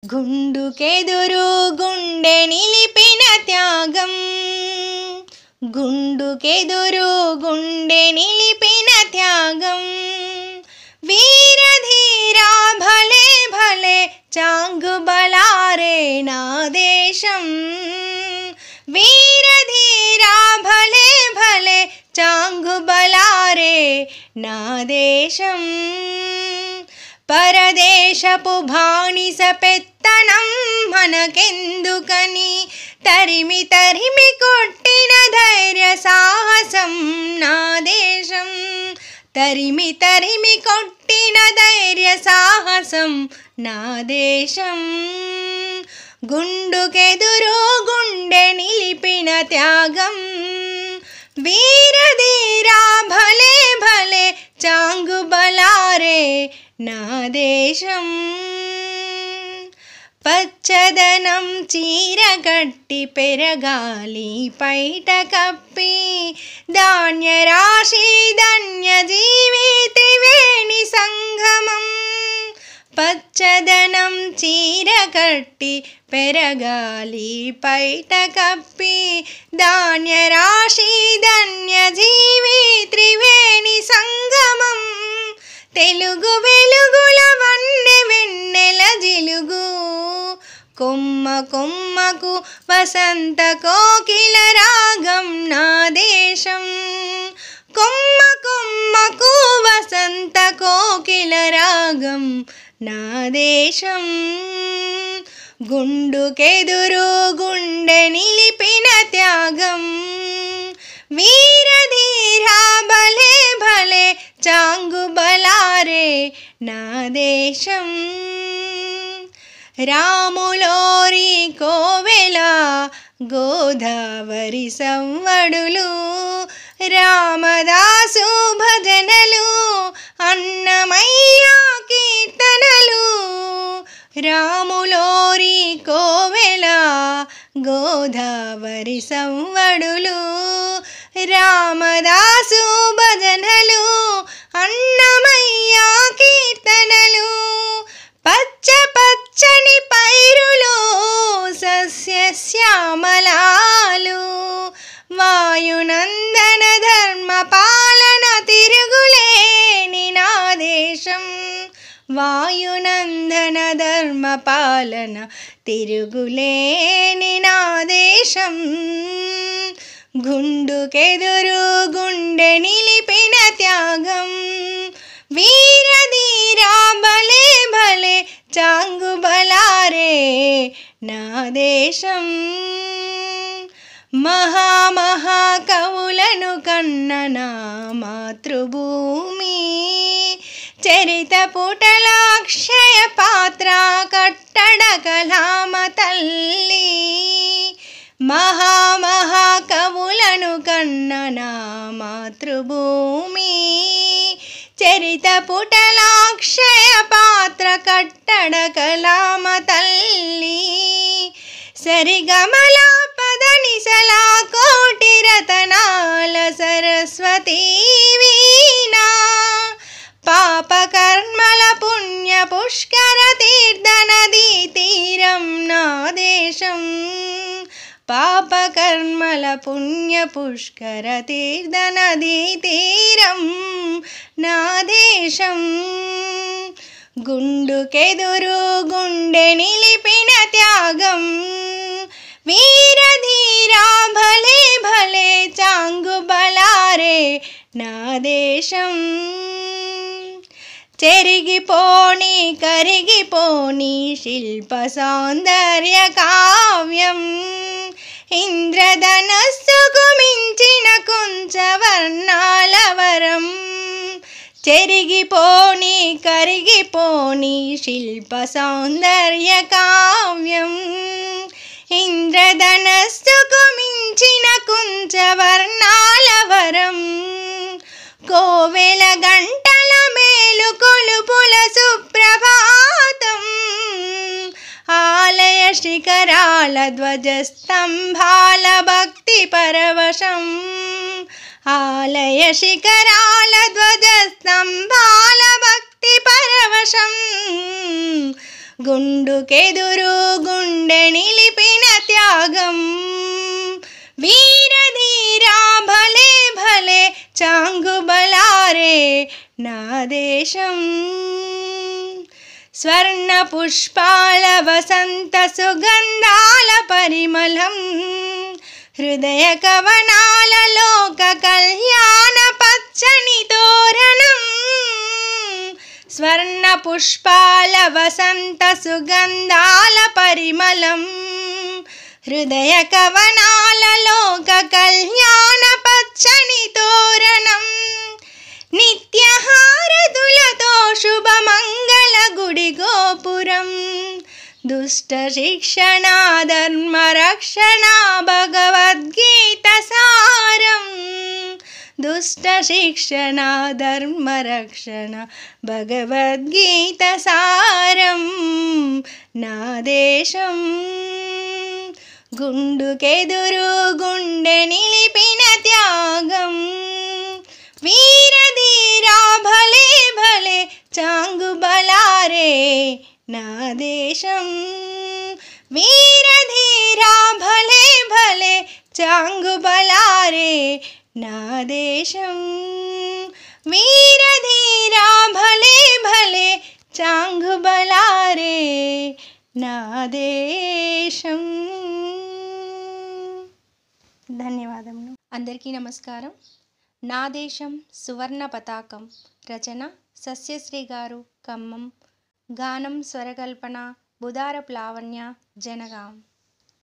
గుండుకెదురు గుండె నిలిపిన త్యాగం, గుండుకెదురు గుండె నిలిపిన త్యాగం. వీరధీరా భలే భలే చాంగుబలారే నా దేశం. వీరధీరా భలే భలే చాంగుబలారే నా దేశం. పరదేశపు బానిస పెత్తనం మనకెందుకని తరిమి తరిమి కొట్టిన ధైర్య సాహసం నా దేశం. తరిమి తరిమి కొట్టిన ధైర్య సాహసం నా దేశం. గుండుకెదురు గుండె నిలిపిన త్యాగం. వీరధీరా భలే భలే చాంగుబలారే నా దేశం. పచ్చదనం చీర కట్టి పెరగాలి పైట కప్పి, ధాన్యరాశి ధన్యజీవి త్రివేణి సంగమం. పచ్చదనం చీర కట్టి పెరగాలి పైట కప్పి, ధాన్యరాశి ధన్యజీవి త్రివేణి సంగమం. తెలుగు వెలుగుల వన్నె వెన్నెల జిలుగు, కొమ్మ కొమ్మకు వసంత కోకిల రాగం నా దేశం. కొమ్మ కొమ్మకు వసంత కోకిల రాగం నా దేశం. గుండుకెదురు గుండె నిలిపిన త్యాగం. వీరధీరా భలే భలే చాంగుబలారే నా దేశం. రాములోరి కోవెల గోదావరి సవ్వడులు, రామదాసు భజనలు, అన్నమయ్య కీర్తనలు. రాములోరి కోవెల గోదావరి సవ్వడులు, రామదాసు భజనలు, అన్నమయ్య కీర్తనలు. పచ్చ పచ్చని పైరులు సస్యశ్యామలాలు, వాయునందన ధర్మ పాలన తిరుగులేని నా దేశం. వాయునందన ధర్మ పాలన తిరుగులేని నా దేశం. గుండుకెదురు గుండె నిలిపిన త్యాగం. వీరధీరా భలే భలే చాంగుబలారే నా దేశం. మహామహాకవులను కన్న నా మాతృభూమి, చరిత పుటల అక్షయ పాత్ర కట్టడ కలామ తల్లి. మహామహాకవులను కన్న నా మాతృభూమి, చరిత పుటల అక్షయ పాత్ర కట్టడ కలామ తల్లి. సరిగమల పదనిసల కోటి రతనాల సరస్వతీ వీణా, పాపకర్మల పుణ్య పుష్కర తీర్థ నదీ తీరం నా దేశం. పాపకర్మల పుణ్య పుష్కర తీర్థ నదీ తీరం నా దేశం. గుండుకెదురు గుండె నిలిపిన త్యాగం. వీరధీరా భలే భలే చాంగుబలారే నా దేశం. చెరిగిపోని కరిగిపోని శిల్ప సౌందర్య కావ్యం, ఇంద్రధనస్సుకు మించిన కుంచవర్ణాల వరం. చెరిగిపోని కరిగిపోని శిల్ప సౌందర్య కావ్యం, ఇంద్రధనస్సుకు మించిన కుంచవర్ణాల వరం. కోవెల గంటల మేలు కొలుపుల సుప్రభాతం, ఆలయ శిఖరాల ధ్వజస్తంభాల భక్తి పరవశం. ఆలయ శిఖరాల ధ్వజస్తంభాల భక్తి పరవశం. గుండుకెదురు గుండె నిలిపిన త్యాగం వీరధీరా భలే భలే చాంగుబలారే నా దేశం స్వర్ణ పుష్పాల వసంత సుగంధాల పరిమళం హృదయ కవనాల లోక కళ్యాణ పచ్చని తోరణం స్వర్ణ పుష్పాల వసంత సుగంధాల పరిమళం హృదయ కవనాల లోక కళ్యాణ పచ్చని తోరణం నిత్యహారతులతో శుభమంగళ గుడి గోపురం దుష్ట శిక్షణ ధర్మ రక్షణ భగవద్గీత సారం దుష్ట శిక్షణ ధర్మ రక్షణ భగవద్గీత సారం నా దేశం గుండుకెదురు గుండె నిలిపిన త్యాగం వీరధీరా భలే భలే చాంగుబలారే నా దేశం వీరధీరా భలే భలే చాంగుబలారే నా దేశం వీరధీరా భలే భలే చాంగుబలారే నా దేశం. ధన్యవాదములు. అందరికీ నమస్కారం. నా దేశం సువర్ణ పతాకం రచన సస్యశ్రీ గారు ఖమ్మం. గానం స్వరకల్పన బుధారపు లావణ్య జనగాం.